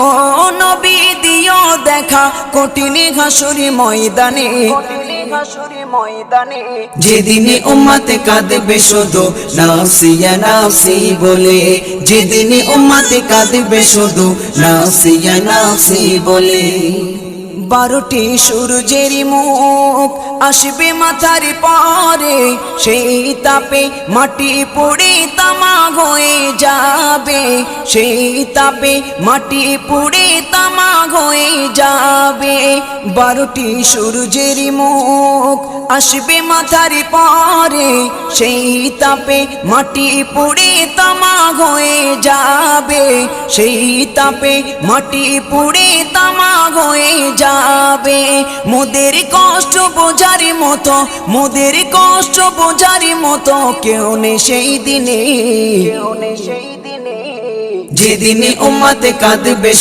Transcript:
ও নবী দিও দেখা কঠিন হাসুরি ময়দানে, যেদিনে উম্মতে কাঁদবে শুধু নাফসি ইয়া নাফসি বলে, যেদিনে উম্মতে কাঁদবে শুধু নাফসি ইয়া নাফসি বলে। 12টি সূর্যের মুখ আসবে মাথার পরে, সেই তাপে মাটি পুড়ে তামা হয়ে যাবে, সেই তাপে মাটি পুড়ে তামা হয়ে যাবে। 12টি সূর্যের মুখ আসবে মাথার পরে, সেই তাপে মাটি পুড়ে তামা হয়ে যাবে, সেই তাপে মাটি পুড়ে তামা হয়ে যাবে। মোদের কষ্ট বোঝার মতো, মোদের কষ্ট বোঝার মতো কেউ নেই সেই দিনে, যেদিনে উম্মতে কাঁদবে